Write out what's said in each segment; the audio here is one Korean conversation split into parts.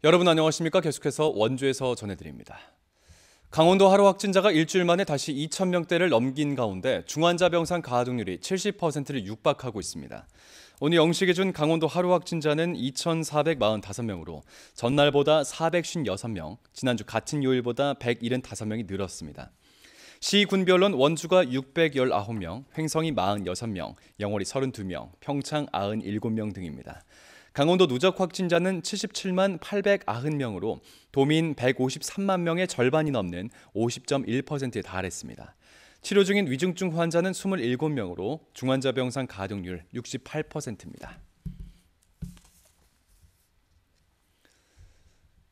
여러분 안녕하십니까? 계속해서 원주에서 전해드립니다. 강원도 하루 확진자가 일주일 만에 다시 2,000명대를 넘긴 가운데 중환자 병상 가동률이 70%를 육박하고 있습니다. 오늘 0시 기준 강원도 하루 확진자는 2,445명으로 전날보다 456명, 지난주 같은 요일보다 175명이 늘었습니다. 시 군별로는 원주가 619명, 횡성이 46명, 영월이 32명, 평창 97명 등입니다. 강원도 누적 확진자는 77만 890명으로 도민 153만 명의 절반이 넘는 50.1%에 달했습니다. 치료 중인 위중증 환자는 27명으로 중환자 병상 가동률 68%입니다.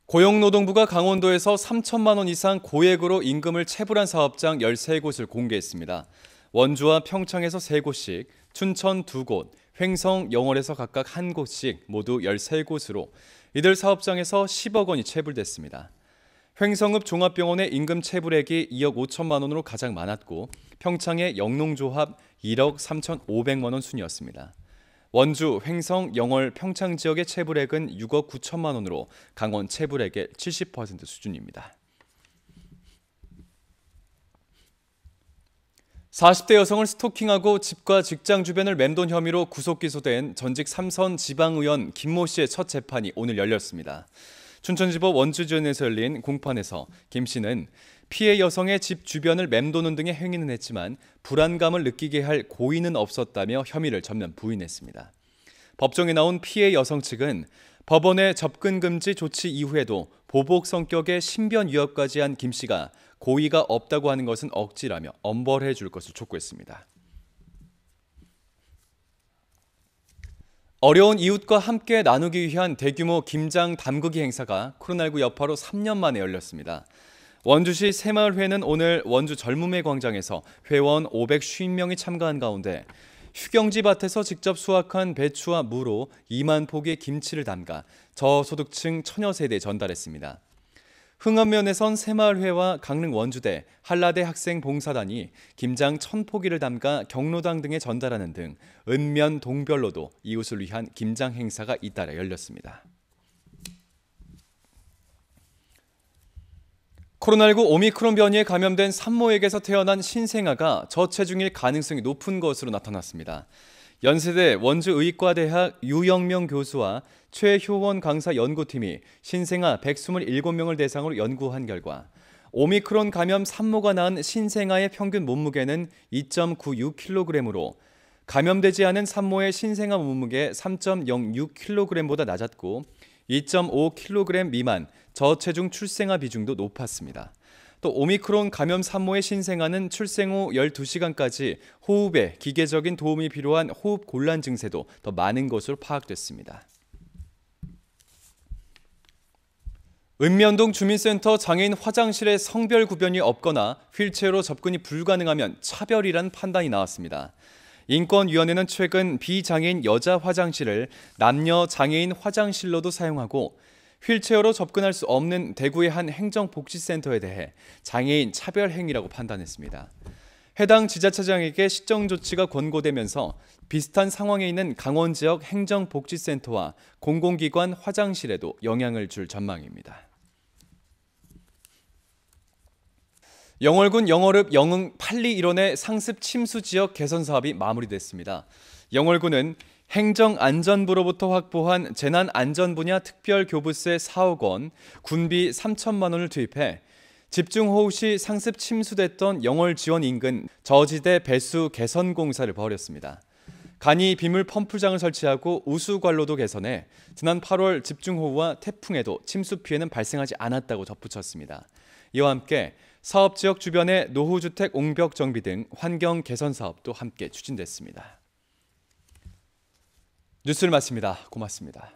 고용노동부가 강원도에서 3천만 원 이상 고액으로 임금을 체불한 사업장 13곳을 공개했습니다. 원주와 평창에서 3곳씩, 춘천 2곳, 횡성, 영월에서 각각 1곳씩 모두 13곳으로 이들 사업장에서 10억 원이 체불됐습니다. 횡성읍 종합병원의 임금 체불액이 2억 5천만 원으로 가장 많았고 평창의 영농조합 1억 3,500만 원 순이었습니다. 원주, 횡성, 영월, 평창 지역의 체불액은 6억 9천만 원으로 강원 체불액의 70% 수준입니다. 40대 여성을 스토킹하고 집과 직장 주변을 맴돈 혐의로 구속 기소된 전직 삼선 지방의원 김모 씨의 첫 재판이 오늘 열렸습니다. 춘천지법 원주지원에서 열린 공판에서 김 씨는 피해 여성의 집 주변을 맴도는 등의 행위는 했지만 불안감을 느끼게 할 고의는 없었다며 혐의를 전면 부인했습니다. 법정에 나온 피해 여성 측은 법원의 접근 금지 조치 이후에도 보복 성격의 신변 위협까지 한 김 씨가 고의가 없다고 하는 것은 억지라며 엄벌해 줄 것을 촉구했습니다. 어려운 이웃과 함께 나누기 위한 대규모 김장 담그기 행사가 코로나19 여파로 3년 만에 열렸습니다. 원주시 새마을회는 오늘 원주 젊음의 광장에서 회원 550명이 참가한 가운데 휴경지 밭에서 직접 수확한 배추와 무로 2만 포기의 김치를 담가 저소득층 처녀 세대에 전달했습니다. 흥안면에선 새마을회와 강릉 원주대, 한라대 학생봉사단이 김장 1,000포기를 담가 경로당 등에 전달하는 등 읍면 동별로도 이웃을 위한 김장 행사가 잇따라 열렸습니다. 코로나19 오미크론 변이에 감염된 산모에게서 태어난 신생아가 저체중일 가능성이 높은 것으로 나타났습니다. 연세대 원주의과대학 유영명 교수와 최효원 강사 연구팀이 신생아 127명을 대상으로 연구한 결과 오미크론 감염 산모가 낳은 신생아의 평균 몸무게는 2.96kg으로 감염되지 않은 산모의 신생아 몸무게 3.06kg보다 낮았고 2.5kg 미만 저체중 출생아 비중도 높았습니다. 또 오미크론 감염 산모의 신생아는 출생 후 12시간까지 호흡에 기계적인 도움이 필요한 호흡 곤란 증세도 더 많은 것으로 파악됐습니다. 읍면동 주민센터 장애인 화장실에 성별 구변이 없거나 휠체어로 접근이 불가능하면 차별이란 판단이 나왔습니다. 인권위원회는 최근 비장애인 여자 화장실을 남녀 장애인 화장실로도 사용하고 휠체어로 접근할 수 없는 대구의 한 행정복지센터에 대해 장애인 차별 행위라고 판단했습니다. 해당 지자체장에게 시정 조치가 권고되면서 비슷한 상황에 있는 강원 지역 행정복지센터와 공공기관 화장실에도 영향을 줄 전망입니다. 영월군 영월읍 영흥 8리 1원의 상습 침수 지역 개선 사업이 마무리됐습니다. 영월군은 행정안전부로부터 확보한 재난안전 분야 특별교부세 4억 원, 군비 3천만 원을 투입해 집중호우 시 상습 침수됐던 영월 지원 인근 저지대 배수 개선 공사를 벌였습니다. 간이 비물 펌프장을 설치하고 우수관로도 개선해 지난 8월 집중호우와 태풍에도 침수 피해는 발생하지 않았다고 덧붙였습니다. 이와 함께 사업지역 주변의 노후주택 옹벽 정비 등 환경 개선 사업도 함께 추진됐습니다. 뉴스를 마칩니다. 고맙습니다.